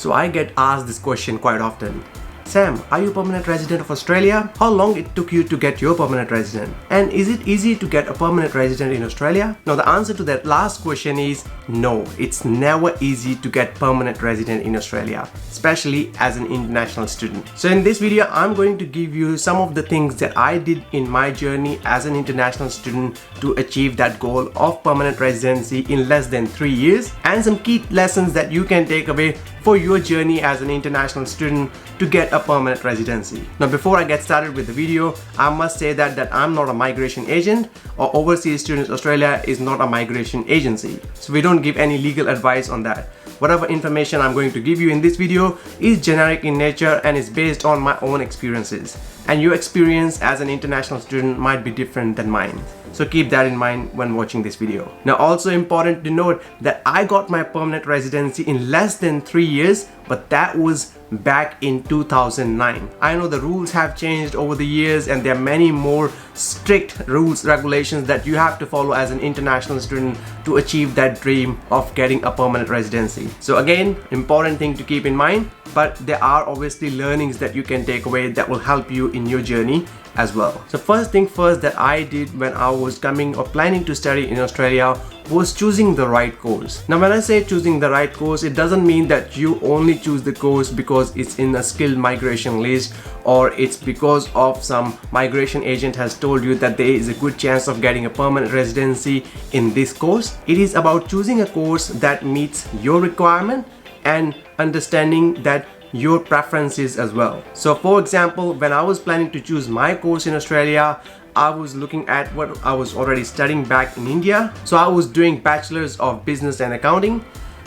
So I get asked this question quite often. Sam, are you a permanent resident of Australia? How long it took you to get your permanent resident? And is it easy to get a permanent resident in Australia? Now the answer to that last question is no, it's never easy to get permanent resident in Australia, especially as an international student. So in this video, I'm going to give you some of the things that I did in my journey as an international student to achieve that goal of permanent residency in less than 3 years, and some key lessons that you can take away for your journey as an international student to get a permanent residency. Now before I get started with the video, I must say that I'm not a migration agent, or Overseas Students Australia is not a migration agency. So we don't give any legal advice on that. Whatever information I'm going to give you in this video is generic in nature and is based on my own experiences. And your experience as an international student might be different than mine. So keep that in mind when watching this video. Now also important to note that I got my permanent residency in less than 3 years, but that was back in 2009. I know the rules have changed over the years and there are many more strict rules, regulations that you have to follow as an international student to achieve that dream of getting a permanent residency. So again, important thing to keep in mind, but there are obviously learnings that you can take away that will help you in your journey as well. So first thing first that I did when I was coming or planning to study in Australia was choosing the right course. Now when I say choosing the right course, it doesn't mean that you only choose the course because it's in a skilled migration list, or it's because of some migration agent has told you that there is a good chance of getting a permanent residency in this course. It is about choosing a course that meets your requirement and understanding that your preferences as well. So for example, when I was planning to choose my course in Australia, I was looking at what I was already studying back in India. So I was doing Bachelor's of Business and Accounting,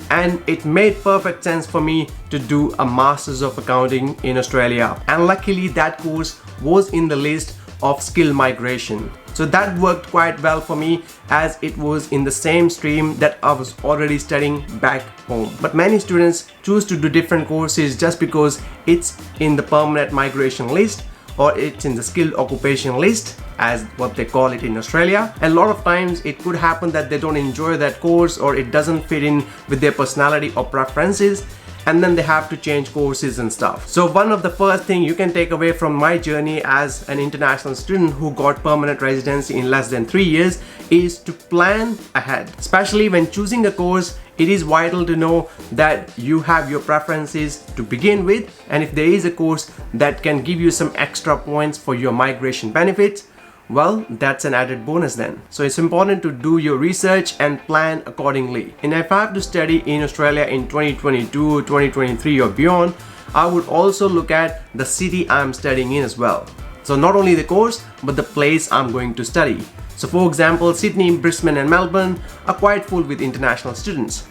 and it made perfect sense for me to do a Master's of Accounting in Australia. And luckily that course was in the list of skill migration. So that worked quite well for me as it was in the same stream that I was already studying back home. But many students choose to do different courses just because it's in the permanent migration list, or it's in the skilled occupation list as what they call it in Australia. And a lot of times it could happen that they don't enjoy that course, or it doesn't fit in with their personality or preferences, and then they have to change courses and stuff. So one of the first thing you can take away from my journey as an international student who got permanent residency in less than 3 years is to plan ahead. Especially when choosing a course, it is vital to know that you have your preferences to begin with, and if there is a course that can give you some extra points for your migration benefits, well, that's an added bonus then. So it's important to do your research and plan accordingly. And if I have to study in Australia in 2022, 2023 or beyond, I would also look at the city I'm studying in as well. So not only the course, but the place I'm going to study. So for example, Sydney, Brisbane and Melbourne are quite full with international students,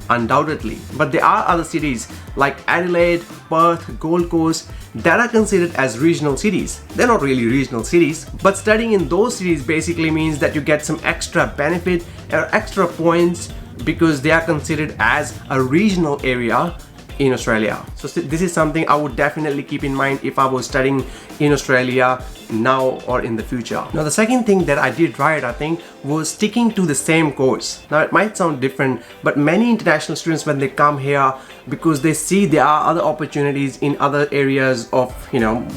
undoubtedly. But there are other cities like Adelaide, Perth, Gold Coast that are considered as regional cities. They're not really regional cities, but studying in those cities basically means that you get some extra benefit or extra points because they are considered as a regional area in Australia. So this is something I would definitely keep in mind if I was studying in Australia now or in the future. Now the second thing that I did right, I think, was sticking to the same course. Now it might sound different, but many international students, when they come here, because they see there are other opportunities in other areas of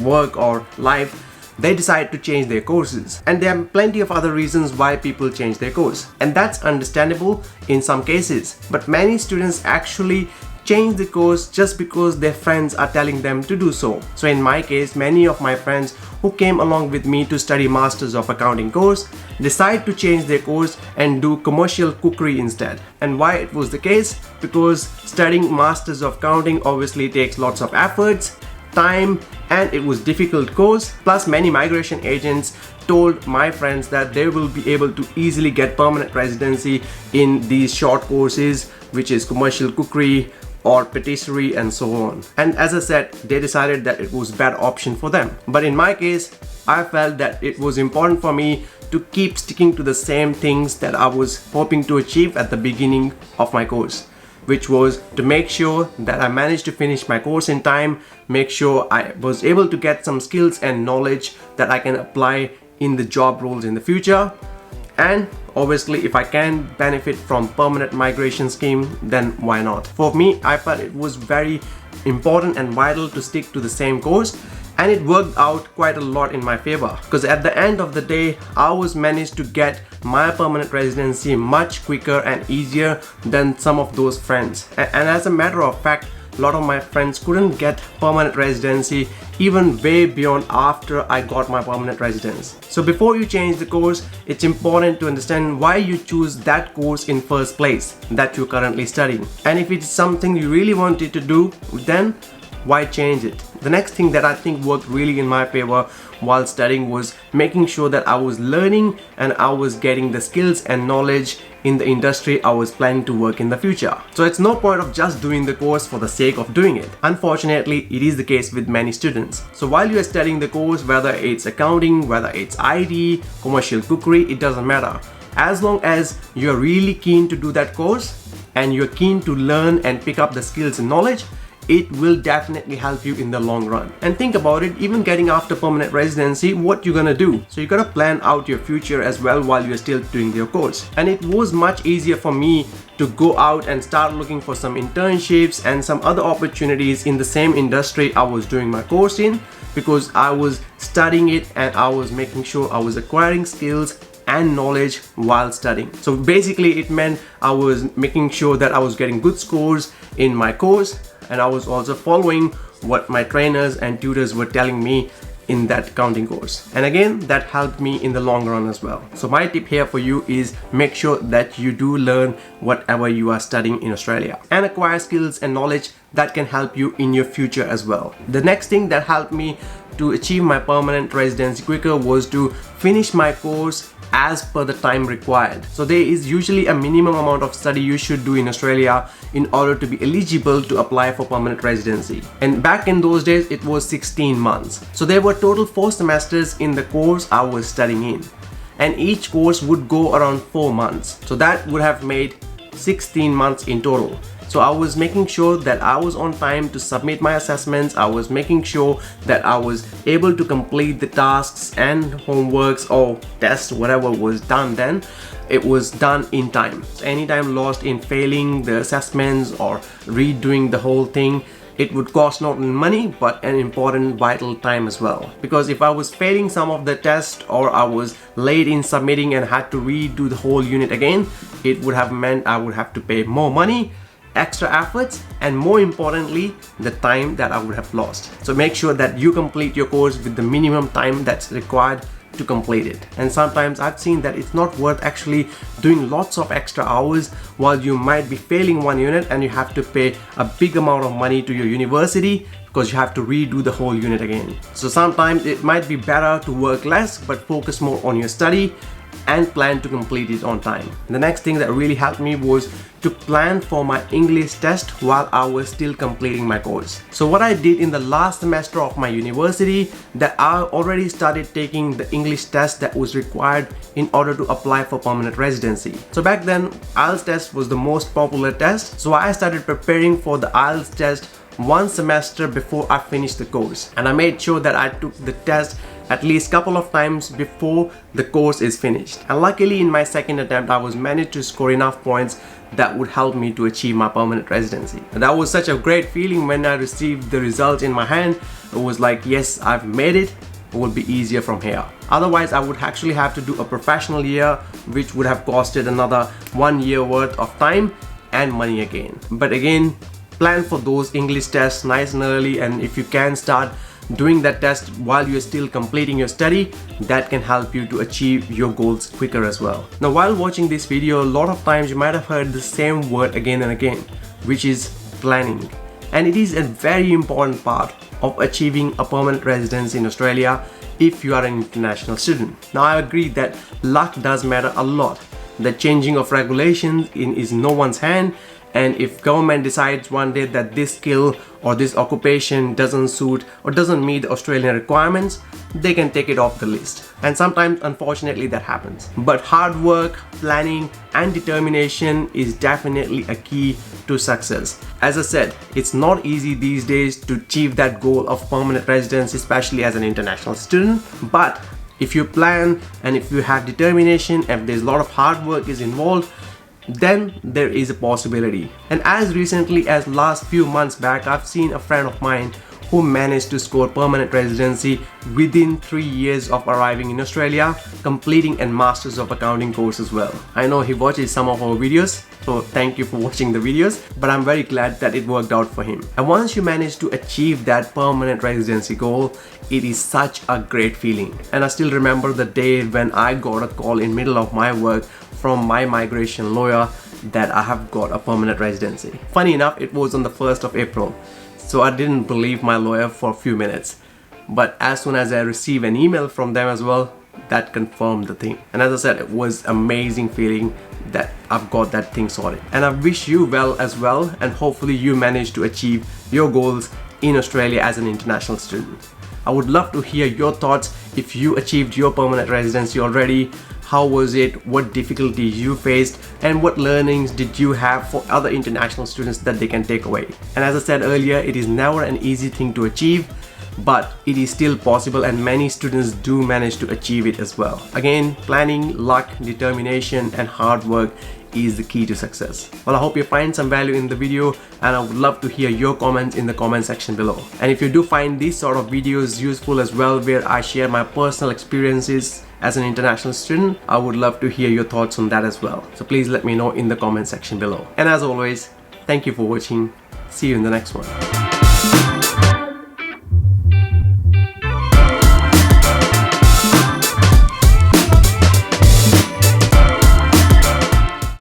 work or life, they decide to change their courses. And there are plenty of other reasons why people change their course, and that's understandable in some cases. But many students actually change the course just because their friends are telling them to do so. So in my case, many of my friends who came along with me to study Masters of Accounting course decide to change their course and do commercial cookery instead. And why it was the case? Because studying Masters of Accounting obviously takes lots of efforts, time, and it was difficult course. Plus many migration agents told my friends that they will be able to easily get permanent residency in these short courses, which is commercial cookery or patisserie and so on. And as I said, they decided that it was a better option for them. But in my case, I felt that it was important for me to keep sticking to the same things that I was hoping to achieve at the beginning of my course, which was to make sure that I managed to finish my course in time, make sure I was able to get some skills and knowledge that I can apply in the job roles in the future, And obviously, if I can benefit from permanent migration scheme, then why not? For me, I felt it was very important and vital to stick to the same course, and it worked out quite a lot in my favor, because at the end of the day, I was managed to get my permanent residency much quicker and easier than some of those friends. And as a matter of fact, a lot of my friends couldn't get permanent residency even way beyond after I got my permanent residence. So before you change the course, it's important to understand why you choose that course in first place that you're currently studying. And if it's something you really wanted to do, then why change it? The next thing that I think worked really in my favor while studying was making sure that I was learning and I was getting the skills and knowledge in the industry I was planning to work in the future. So it's no point of just doing the course for the sake of doing it. Unfortunately, it is the case with many students. So while you are studying the course, whether it's accounting, whether it's IT, commercial cookery, it doesn't matter. As long as you're really keen to do that course and you're keen to learn and pick up the skills and knowledge, it will definitely help you in the long run. And think about it, even getting after permanent residency, what you're gonna do. So you gotta plan out your future as well while you're still doing your course. And it was much easier for me to go out and start looking for some internships and some other opportunities in the same industry I was doing my course in, because I was studying it and I was making sure I was acquiring skills and knowledge while studying. So basically it meant I was making sure that I was getting good scores in my course, and I was also following what my trainers and tutors were telling me in that accounting course. And again, that helped me in the long run as well. So my tip here for you is make sure that you do learn whatever you are studying in Australia and acquire skills and knowledge that can help you in your future as well. The next thing that helped me to achieve my permanent residency quicker was to finish my course as per the time required. So there is usually a minimum amount of study you should do in Australia in order to be eligible to apply for permanent residency. And back in those days, it was 16 months. So there were total 4 semesters in the course I was studying in. And each course would go around 4 months. So that would have made 16 months in total. So I was making sure that I was on time to submit my assessments. I was making sure that I was able to complete the tasks and homeworks or tests, whatever was done then, it was done in time. So any time lost in failing the assessments or redoing the whole thing, it would cost not only money but an important vital time as well. Because if I was failing some of the tests or I was late in submitting and had to redo the whole unit again, it would have meant I would have to pay more money, extra efforts, and more importantly, the time that I would have lost. So make sure that you complete your course with the minimum time that's required to complete it. And sometimes I've seen that it's not worth actually doing lots of extra hours while you might be failing one unit and you have to pay a big amount of money to your university because you have to redo the whole unit again. So sometimes it might be better to work less but focus more on your study and plan to complete it on time. The next thing that really helped me was to plan for my English test while I was still completing my course. So what I did in the last semester of my university, that I already started taking the English test that was required in order to apply for permanent residency. So back then, IELTS test was the most popular test. So I started preparing for the IELTS test 1 semester before I finished the course. And I made sure that I took the test at least couple of times before the course is finished. And luckily in my second attempt, I was managed to score enough points that would help me to achieve my permanent residency. And that was such a great feeling when I received the result in my hand. It was like, yes, I've made it. It will be easier from here. Otherwise, I would actually have to do a professional year, which would have costed another 1 year worth of time and money again. But again, plan for those English tests nice and early, and if you can start doing that test while you're still completing your study, that can help you to achieve your goals quicker as well. Now, while watching this video, a lot of times you might have heard the same word again and again, which is planning. And it is a very important part of achieving a permanent residence in Australia if you are an international student. Now, I agree that luck does matter a lot. The changing of regulations is no one's hand, and if government decides one day that this skill or this occupation doesn't suit or doesn't meet the Australian requirements, they can take it off the list. And sometimes, unfortunately, that happens. But hard work, planning, and determination is definitely a key to success. As I said, it's not easy these days to achieve that goal of permanent residence, especially as an international student, but If you plan and if you have determination, if there's a lot of hard work is involved, then there is a possibility. And as recently as last few months back, I've seen a friend of mine who managed to score permanent residency within 3 years of arriving in Australia, completing a Masters of Accounting course as well. I know he watches some of our videos, so thank you for watching the videos, but I'm very glad that it worked out for him. And once you manage to achieve that permanent residency goal, it is such a great feeling. And I still remember the day when I got a call in middle of my work from my migration lawyer that I have got a permanent residency. Funny enough, it was on the 1st of April. So I didn't believe my lawyer for a few minutes. But as soon as I received an email from them as well, that confirmed the thing. And as I said, it was amazing feeling that I've got that thing sorted. And I wish you well as well, and hopefully you manage to achieve your goals in Australia as an international student. I would love to hear your thoughts if you achieved your permanent residency already. How was it? What difficulties you faced? And what learnings did you have for other international students that they can take away? And as I said earlier, it is never an easy thing to achieve, but it is still possible and many students do manage to achieve it as well. Again, planning, luck, determination and hard work is the key to success. Well, I hope you find some value in the video, and I would love to hear your comments in the comment section below. And if you do find these sort of videos useful as well, where I share my personal experiences as an international student, I would love to hear your thoughts on that as well. So please let me know in the comment section below. And as always, thank you for watching. See you in the next one.